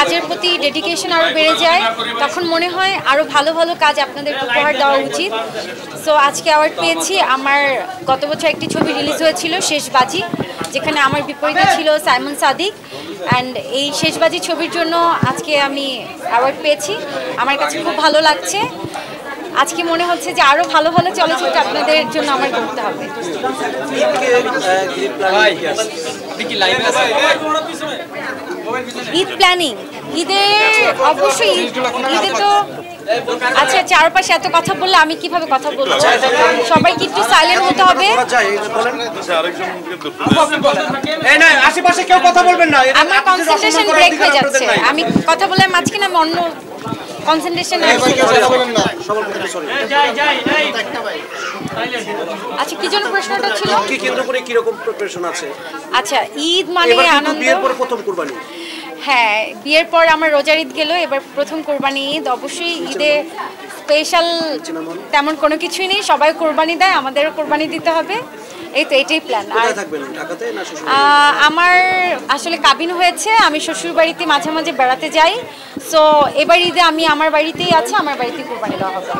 কাজের প্রতি ডেডিকেশন আরও বেড়ে যায়, তখন মনে হয় আরও ভালো ভালো কাজ আপনাদের উপহার দেওয়া উচিত। সো আজকে অ্যাওয়ার্ড পেয়েছি। আমার গত বছর একটি ছবি রিলিজ হয়েছিল শেষবাজি, যেখানে আমার বিপরীতে ছিল সাইমন সাদিক, অ্যান্ড এই শেষবাজি ছবির জন্য আজকে আমি অ্যাওয়ার্ড পেয়েছি। আমার কাছে খুব ভালো লাগছে। আজকে মনে হচ্ছে যে আরো ভালো ভালো চলচ্চিত্র আপনাদের জন্য আমার করতে হবে। ঈদ প্ল্যানিং, ঈদের অবশ্যই ঈদে তো আচ্ছা, চারপাশে এত কথা বললে আমি কিভাবে কথা বলবো? সবাইকে একটু সাইলেন্ট হতে হবে। আমার কনসেন্ট্রেশন ব্রেক হয়ে যাচ্ছে। আমি কথা বলে মাঝখানে আমি অন্য কনসেন্ট্রেশন। আচ্ছা, কি জন্য প্রশ্নটা ছিল? আচ্ছা, ঈদ মানে আনন্দ। হ্যাঁ, বিয়ের পর আমার রোজার ঈদ গেল, এবার প্রথম কোরবানি ঈদ। অবশ্যই ঈদে স্পেশাল তেমন কোনো কিছুই নেই, সবাই কোরবানি দেয়, আমাদেরও কোরবানি দিতে হবে। এই তো, এটাই প্ল্যান। আমার আসলে কাবিন হয়েছে, আমি শ্বশুর বাড়িতে মাঝে মাঝে বেড়াতে যাই। সো এবার ঈদে আমি আমার বাড়িতেই আছি, আমার বাড়িতেই কোরবানি দেওয়া হবে।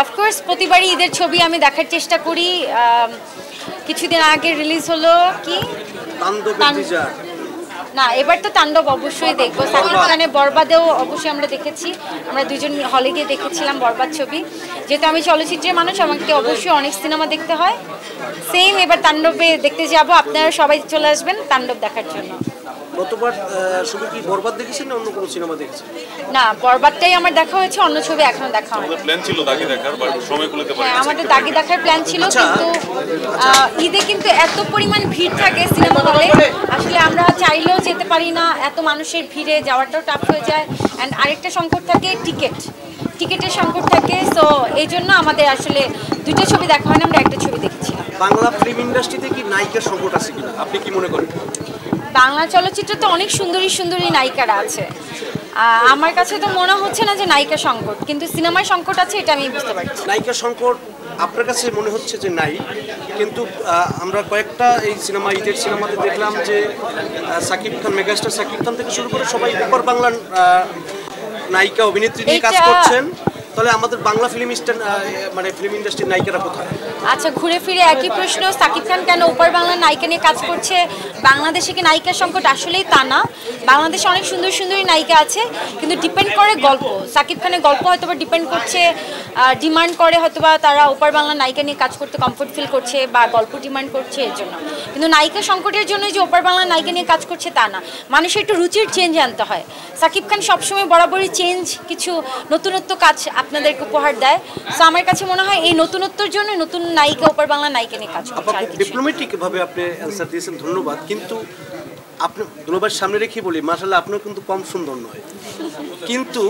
অফকোর্স প্রতিবারই ঈদের ছবি আমি দেখার চেষ্টা করি। কিছুদিন আগে রিলিজ হলো কি না, এবার তো তাণ্ডব অবশ্যই দেখবো। সাকিব খানের বরবাদেও অবশ্যই আমরা দেখেছি, আমরা দুজন হলে গিয়ে দেখেছিলাম বরবাদ ছবি। যেহেতু আমি চলচ্চিত্রের মানুষ, আমাকে অবশ্যই অনেক সিনেমা দেখতে হয়। সেম এবার তাণ্ডবে দেখতে যাব, আপনারা সবাই চলে আসবেন তাণ্ডব দেখার জন্য। গতবার শুধু কি বরবাদ দেখেছেন না অন্য কোনো সিনেমা দেখেছেন? না, বরবাদটাই আমার দেখা হয়েছে, অন্য ছবি এখনো দেখা হয়নি। প্ল্যান ছিল দাগি দেখার, বাট সময় কুলাতে পারিনি। হ্যাঁ, আমাদের দাগি দেখার প্ল্যান ছিল, কিন্তু ঈদে কিন্তু এত পরিমাণ ভিড় থাকে সিনেমা হলে, আসলে আমরা চাইলেও যেতে পারি না। এত মানুষের ভিড়ে যাওয়াটাও টাফ হয়ে যায়। অ্যান্ড আরেকটা সংকট থাকে টিকেটের সংকট থাকে। সো এই জন্য আমাদের আসলে দুটো ছবি দেখা হয় না, আমরা একটা ছবি দেখেছি। বাংলা ফিল্ম ইন্ডাস্ট্রিতে কি নায়িকার সংকট আছে কিনা আপনি কি মনে করেন? বাংলা চলচ্চিত্রে তো অনেক সুন্দরী সুন্দরী নায়িকারা আছে। আমার কাছে তো মনে হচ্ছে না যে নায়িকা সংকট, কিন্তু সিনেমায় সংকট আছে, এটা আমি বুঝতে পারছি। নায়িকা সংকট আপনার কাছে মনে হচ্ছে যে নাই, কিন্তু আমরা কয়েকটা এই সিনেমা ঈদের সিনেমাতে দেখলাম যে সাকিব খান, মেগাস্টার সাকিব খান থেকে শুরু করে সবাই উপর বাংলার নায়িকা অভিনেত্রী নিয়ে কাজ করছেন। তাহলে আমাদের বাংলা ফিল্ম ইন্ডাস্ট্রির নায়িকারা কোথায়? আচ্ছা, ঘুরে ফিরে একই প্রশ্ন। সাকিব খান কেন ওপার বাংলার নায়িকা নিয়ে কাজ করছে? বাংলাদেশে কি নায়িকার সংকট? আসলেই তা না। বাংলাদেশে অনেক সুন্দর সুন্দরী নায়িকা আছে, কিন্তু ডিপেন্ড করে গল্প। সাকিব খানের গল্প হয়তোবা ডিপেন্ড করছে, ডিমান্ড করে হয়তোবা তারা ওপার বাংলার নায়িকা নিয়ে কাজ করতে কমফোর্ট ফিল করছে, বা গল্প ডিমান্ড করছে এর জন্য। কিন্তু নায়িকা সংকটের জন্য যে ওপার বাংলার নায়িকা নিয়ে কাজ করছে তা না। মানুষের একটু রুচির চেঞ্জ আনতে হয়। সাকিব খান সবসময় বরাবরই চেঞ্জ, কিছু নতুনত্ব কাজ আপনাদেরকে উপহার দেয়। সো আমার কাছে মনে হয় এই নতুনত্বর জন্য নতুন নায়িকা ওপার বাংলা নায়িকা নিয়ে কাজ করছে। ডিপ্লোম্যাটিক ভাবে আপনি অ্যানসার দিয়েছেন, ধন্যবাদ। কিন্তু আপনি দুলাভাইয়ের সামনে রেখে বলি, মাশাআল্লাহ আপনিও কিন্তু কম সুন্দর নয়, কিন্তু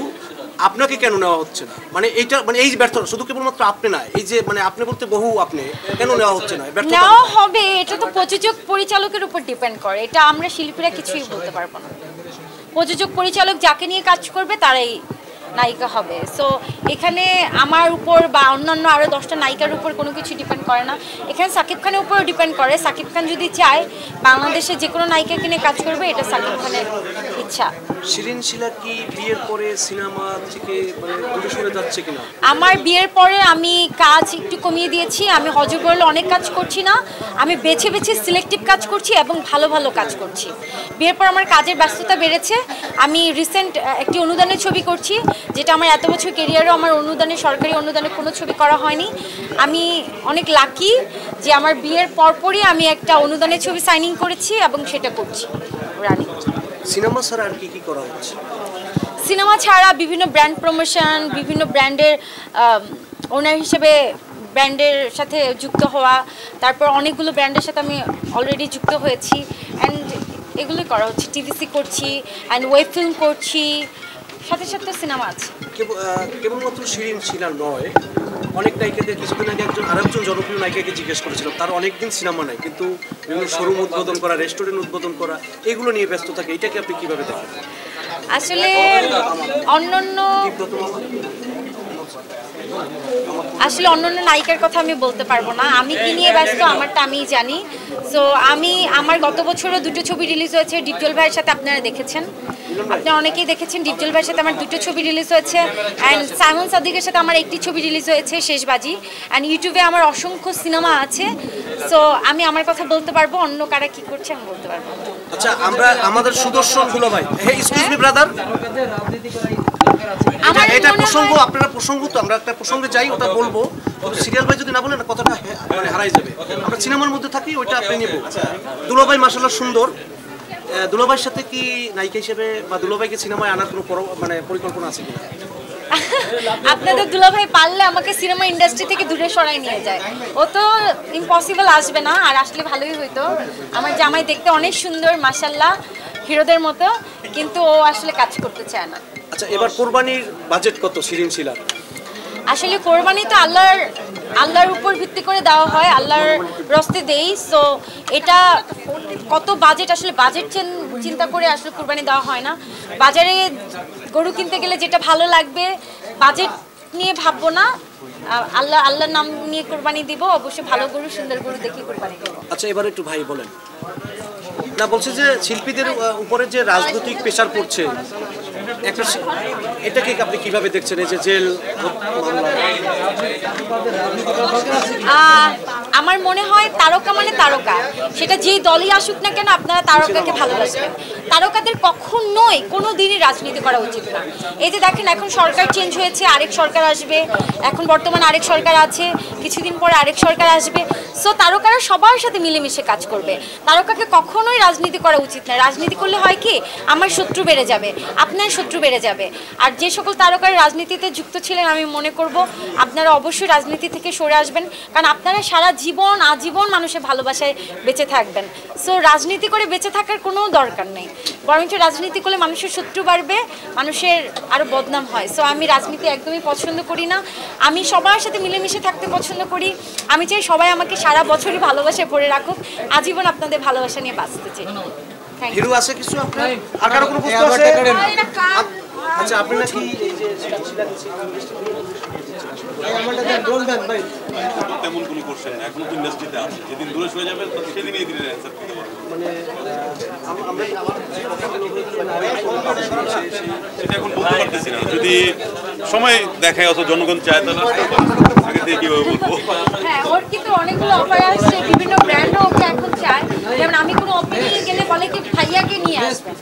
আপনাকে কেন নেওয়া হচ্ছে না? মানে এইটা এই ব্যর্থ শুধু কেবলমাত্র আপনি না, এই যে আপনি বলতে বহু আপনি কেন নেওয়া হচ্ছে না? নেওয়া হবে, এটা তো প্রযোজক পরিচালকের উপর ডিপেন্ড করে। এটা আমরা শিল্পীরা কিছুই বলতে পারবো না। প্রযোজক পরিচালক যাকে নিয়ে কাজ করবে তারাই নায়িকা হবে। সো এখানে আমার উপর বা অন্যান্য আরও 10টা নায়িকার উপর কোনো কিছু ডিপেন্ড করে না। এখানে সাকিব খানের উপরও ডিপেন্ড করে। সাকিব খান যদি চায় বাংলাদেশে যে কোনো নায়িকাকে নিয়ে কাজ করবে, এটা সাকিব খানের ইচ্ছা। শিরিন শিলা কি বিয়ের পরে সিনেমা থেকে দূরে সরে যাচ্ছে কিনা? আমার বিয়ের পরে আমি কাজ একটু কমিয়ে দিয়েছি। আমি হজবরল অনেক কাজ করছি না, আমি বেছে বেছে সিলেক্টিভ কাজ করছি এবং ভালো ভালো কাজ করছি। বিয়ের পর আমার কাজের ব্যস্ততা বেড়েছে। আমি রিসেন্ট একটি অনুদানের ছবি করছি, যেটা আমার এত বছর ক্যারিয়ারেও আমার সরকারি অনুদানে কোনো ছবি করা হয়নি। আমি অনেক লাকি যে আমার বিয়ের পরপরই আমি একটা অনুদানের ছবি সাইনিং করেছি এবং সেটা করছি। রানী সিনেমা ছাড়া আর কি কি করা হচ্ছে? সিনেমা ছাড়া বিভিন্ন ব্র্যান্ড প্রমোশন, বিভিন্ন ব্র্যান্ডের ওনার হিসেবে ব্র্যান্ডের সাথে যুক্ত হওয়া, তারপর অনেকগুলো ব্র্যান্ডের সাথে আমি অলরেডি যুক্ত হয়েছি, অ্যান্ড এগুলোই করা হচ্ছে। টিভিসি করছি, অ্যান্ড ওয়েব ফিল্ম করছি, সাথে সাথে সিনেমা আছে। কেবলমাত্র শিরিন শিলা নয়, অনেক নায়িকাদের কিছুদিন আগে আরেকজন জনপ্রিয় নায়িকাকে জিজ্ঞেস করেছিলাম, তার অনেকদিন সিনেমা নাই, কিন্তু বিভিন্ন শোরুম উদ্বোধন করা, রেস্টুরেন্ট উদ্বোধন করা, এগুলো নিয়ে ব্যস্ত থাকে। এটাকে আপনি কিভাবে দেখেন? আসলে অন্যান্য আসলে অন্যান্য নায়িকার কথা আমি বলতে পারবো না, আমি কি নিয়ে ব্যস্ত আমারটা আমিই জানি। সো আমার গত বছরও 2টো ছবি রিলিজ হয়েছে ডিপজল ভাইয়ের সাথে, আপনারা দেখেছেন, আপনারা অনেকেই দেখেছেন। ডিপজল ভাইয়ের সাথে আমার 2টো ছবি রিলিজ হয়েছে, অ্যান্ড সাইমন সাদিকের সাথে আমার একটি ছবি রিলিজ হয়েছে শেষবাজি, অ্যান্ড ইউটিউবে আমার অসংখ্য সিনেমা আছে। সো আমি আমার কথা বলতে পারবো, অন্য কারা কি করছে আমি বলতে পারবো। আচ্ছা, আমরা আমাদের সুদর্শন দুলাভাই, এক্সকিউজ মি ব্রাদার, এটা প্রসঙ্গ, আপনারা প্রসঙ্গ তো আমরা একটা প্রসঙ্গে যাই, ওটা বলবো। সিরিয়াল ভাই যদি না বলেন কথাটা মানে হারাই যাবে। আমরা সিনেমার মধ্যে থাকি, ওইটা আপনি নেব। দুলাভাই মাশাআল্লাহ সুন্দর। দুলাভাইয়ের সাথে কি নায়িকা হিসেবে বা দুলাভাইকে সিনেমায় আনার কোনো মানে পরিকল্পনা আছে কিনা? আপনাদের দুলাভাই পারলে আমাকে সিনেমা ইন্ডাস্ট্রি থেকে দূরে সরাই নিয়ে যায়, ও তো ইম্পসিবল আসবে না, আর আসলে ভালোই হইতো। আমার জামাই দেখতে অনেক সুন্দর মাশাআল্লাহ, হিরোদের মতো, কিন্তু ও আসলে কাজ করতে চায় না। আচ্ছা, এবার কোরবানির বাজেট কত শিরিন শিলার? আসলে কোরবানি তো আল্লাহর উপর ভিত্তি করে দেওয়া হয়, আল্লাহর রস্তে দেই। সো এটা কত বাজেট, আসলে বাজেট চিন্তা করে আসলে কোরবানি দেওয়া হয় না। বাজারে গরু কিনতে গেলে যেটা ভালো লাগবে, বাজেট নিয়ে ভাববো না, আল্লাহর নাম নিয়ে কোরবানি দিব। অবশ্যই ভালো গরু, সুন্দর গরু দেখে কোরবানি দেবো। আচ্ছা, এবার একটু ভাই বলেন না, বলছে যে শিল্পীদের উপরে যে রাজনৈতিক প্রেশার পড়ছে, একটা এটাকে আপনি কিভাবে দেখছেন? এই যে জেল আমার মনে হয় তারকা মানে তারকা, সেটা যেই দলই আসুক না কেন, আপনারা তারকাকে ভালোবাসবেন। তারকাদের কখনোই কোনো দিনই রাজনীতি করা উচিত না। এই যে দেখেন, এখন সরকার চেঞ্জ হয়েছে, আরেক সরকার আসবে, এখন বর্তমানে আরেক সরকার আছে, কিছুদিন পরে আরেক সরকার আসবে। সো তারকারা সবার সাথে মিলেমিশে কাজ করবে, তারকাকে কখনোই রাজনীতি করা উচিত না। রাজনীতি করলে হয় কি, আমার শত্রু বেড়ে যাবে, আপনার শত্রু বেড়ে যাবে। আর যে সকল তারকারা রাজনীতিতে যুক্ত ছিলেন, আমি মনে করব আপনারা অবশ্যই রাজনীতি থেকে সরে আসবেন, কারণ আপনারা সারা জীবন আজীবন মানুষের ভালোবাসায় বেঁচে থাকবেন। সো রাজনীতি করে বেঁচে থাকার কোনো দরকার নেই, বরঞ্চ রাজনীতি করলে মানুষের শত্রু বাড়বে, মানুষের আরও বদনাম হয়। সো আমি রাজনীতি একদমই পছন্দ করি না, আমি সবার সাথে মিলেমিশে থাকতে পছন্দ করি। আমি চাই সবাই আমাকে সারা বছরই ভালোবাসায় ভরে রাখুক, আজীবন আপনাদের ভালোবাসা নিয়ে বাঁচতে চাই। হিরো আছে কিছু আপনার? আর কারো কোনো প্রশ্ন আছে? আচ্ছা, আপনি নাকি এই যে তেমন কোনো কোশ্চেন না, এখনো তো ইন্ডাস্ট্রিতে আছে, যেদিন দূরে সরে যাবে সেদিন এই দিনের অ্যান্সার দিতে পারবো। মানে সেটা এখন বলতে পারতেছি না, যদি সময় দেখায় অত জনগণ চায় তাহলে আগে থেকে কীভাবে বলবো। হ্যাঁ, ওর কিন্তু অনেকগুলো অফার আসছে, বিভিন্ন ব্র্যান্ডও ওকে এখন চায়। যেমন আমি কোনো ওপেনিংয়ে গেলে বলে কি ভাইয়াকে নিয়ে আসবেন,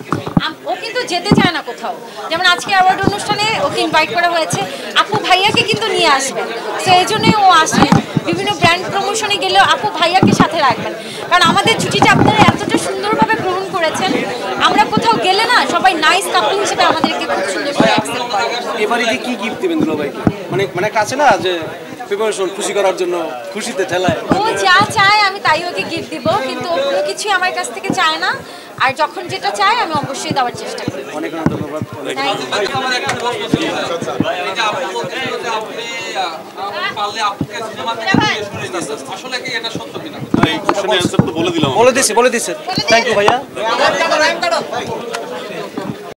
ও কিন্তু যেতে চায় না কোথাও। যেমন আজকে অ্যাওয়ার্ড অনুষ্ঠানে ওকে ইনভাইট করা হয়েছে, আপু ভাইয়াকে কিন্তু নিয়ে আসবেন। সো এই জন্যই ও আসে। বিভিন্ন ব্র্যান্ড প্রমোশনে গেলেও আপু ভাইয়াকে সাথে রাখবেন, কারণ আমাদের ছুটিটা আপনারা এতটা সুন্দরভাবে গ্রহণ করেছেন। আমরা কোথাও গেলে না, সবাই নাইস কাপল হিসেবে আমাদেরকে খুব সুন্দর করে অ্যাকসেপ্ট করে। এবারে কি গিফট দেবেন দুলাভাইকে? মানে কাছে না যে প্রিপারেশন খুশি করার জন্য, খুশিতে ঠেলায় ও যা চায় আমি তাই ওকে গিফট দিব, কিন্তু ও কোনো কিছুই আমার কাছ থেকে চায় না। আর যখন যেটা চায় আমি অবশ্যই দেওয়ার চেষ্টা করি। অনেক ধন্যবাদ। এই কোশ্চেনের অ্যান্সার তো বলে দিলাম। বলে দিছে। থ্যাংক ইউ ভাইয়া।